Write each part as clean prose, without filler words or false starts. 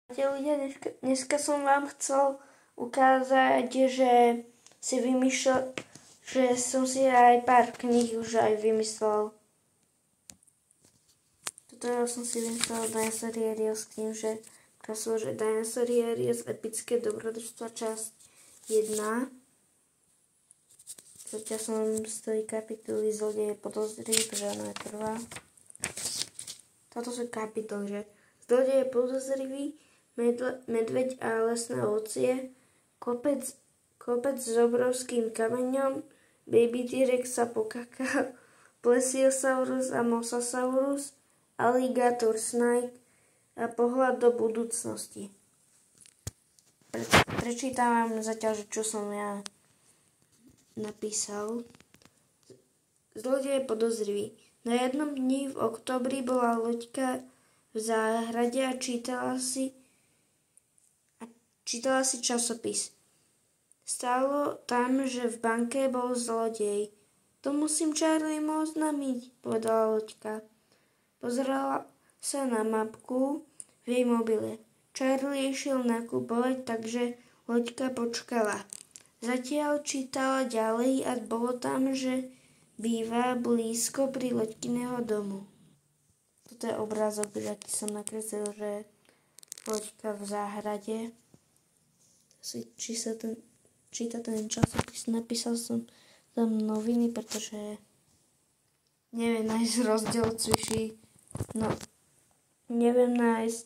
Ľudia, dneska som vám chcel ukázať, že si vymýšľal, že som si aj pár kníh už aj vymyslel. Toto som si vymyslel Dinosaur Arias knihu, že krasilo, že Dinosaur Arias epické dobrodružstva časť 1. Zatiaľ som z tej kapitoly Zlodej podozrivý, pretože ona je prvá. Toto sú kapitoly, že Zlodej je podozrivý, medveď a lesné ovocie, kopec s obrovským kameňom, Baby T-Rex sa pokakal, Plesiosaurus a Mosasaurus, Alligator Snake a pohľad do budúcnosti. Prečítam vám zatiaľ, že čo som ja napísal. Zlodej je podozrivý. Na jednom dni v októbri bola Loďka v záhrade a čítala si časopis. Stálo tam, že v banke bol zlodej. To musím Charliemu oznámiť, povedala Loďka. Pozerala sa na mapku v jej mobile. Charlie išiel nakupovať, takže Loďka počkala. Zatiaľ čítala ďalej a bolo tam, že býva blízko pri Loďkyného domu. Toto je obrázok, aký som nakreslil, že Loďka v záhrade. Či sa číta ten časopis, napísal som tam noviny, pretože neviem nájsť rozdiel neviem nájsť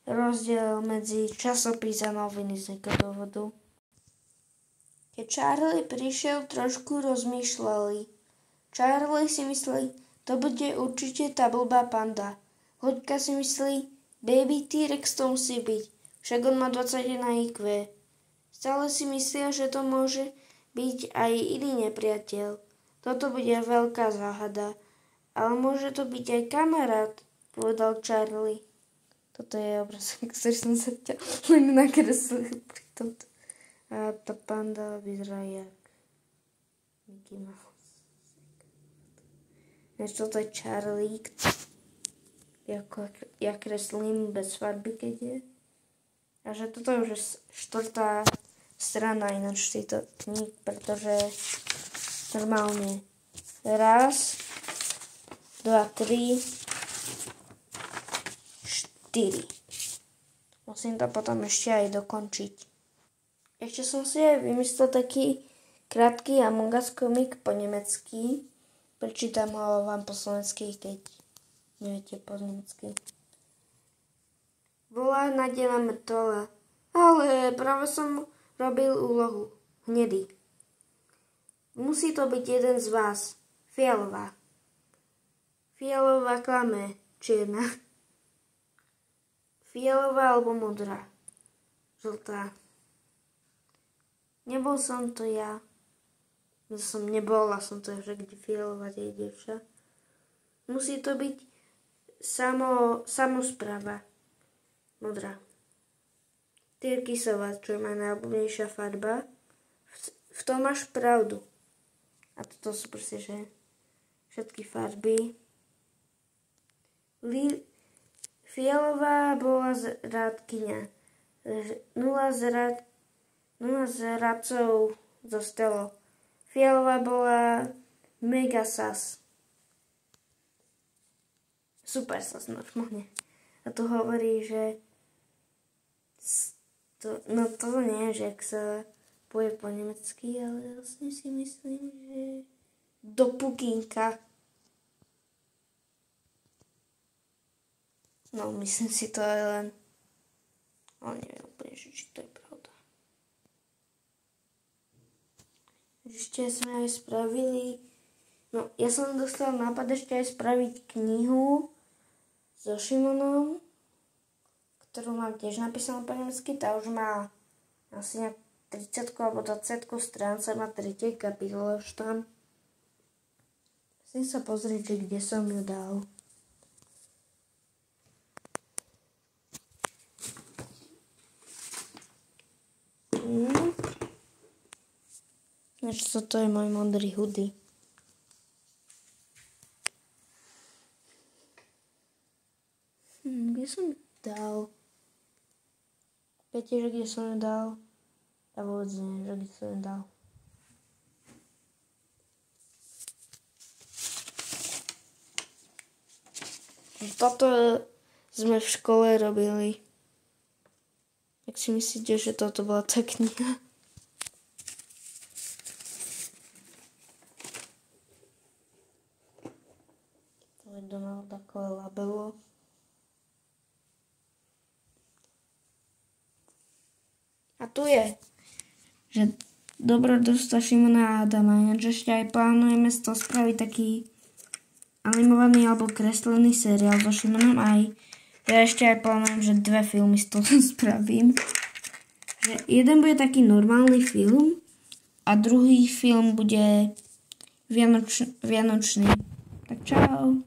rozdiel medzi časopis a noviny z nejakého dôvodu. Keď Charlie prišiel, trošku rozmýšľali. Charlie si myslí, to bude určite tá blbá panda. Loďka si myslí, Baby T-Rex to musí byť, však on má 21 IQ. Stále si myslia, že to môže byť aj iný nepriateľ. Toto bude veľká záhada. Ale môže to byť aj kamarát, povedal Charlie. Toto je obrázok, ktorý som sa len nakreslil pri tomto. A tá panda vyzerá jak Mickey Mouse. Toto je Charlie, ja kreslím bez farby, keď je. A že toto je už 4. strana ináč tejto knihy, pretože normálne 1, 2, 3, 4. Musím to potom ešte aj dokončiť. Ešte som si aj vymyslel taký krátky Among Us komik po nemecky. Prečítam ho vám po slovensky, keď neviete po nemecky. Volá Nadia na mŕtvola. Ale práve som robil úlohu. Hnedý. Musí to byť jeden z vás. Fialová. Fialová klame. Čierna. Fialová alebo modrá. Žltá. Nebol som to ja. Som nebola som to, že kde fialová je dievča. Musí to byť samospráva. Modrá. Tyrkysová, čo je moja najobľúbenejšia farba. V tom máš pravdu. A toto sú proste, že všetky farby. Fialová bola zrádkyňa. 0 zradcov zostalo. Fialová bola megasas. Super sas normálne. A tu hovorí, že to nie, že ak sa povie po nemecky, ale vlastne si myslím, že do pukínka. No, myslím si to aj len. Ale neviem úplne, či to je pravda. Ešte sme aj spravili. No, ja som dostal nápad ešte aj spraviť knihu so Šimonom, ktorú mám tiež napísanú po nemecky. Tá už má asi nejak 30 alebo 20 strán, sa má 3. kapitole už tam. Musím sa pozrieť, že kde som ju dal. Toto je môj modrý hoodie. Kde som dal? Viete, že kde som ju dal? Ja vôbec neviem, že kde som ju dal. Toto sme v škole robili. Jak si myslíte, že toto bola tá kniha? To je doma takové labelo. A tu je, že dobrodružstva Šimona a Adama. Ináč ešte aj plánujeme z toho spraviť taký animovaný alebo kreslený seriál so Šimonom aj. Ja ešte aj plánujem, že 2 filmy z toho spravím. Že jeden bude taký normálny film a druhý film bude vianočný. Tak čau.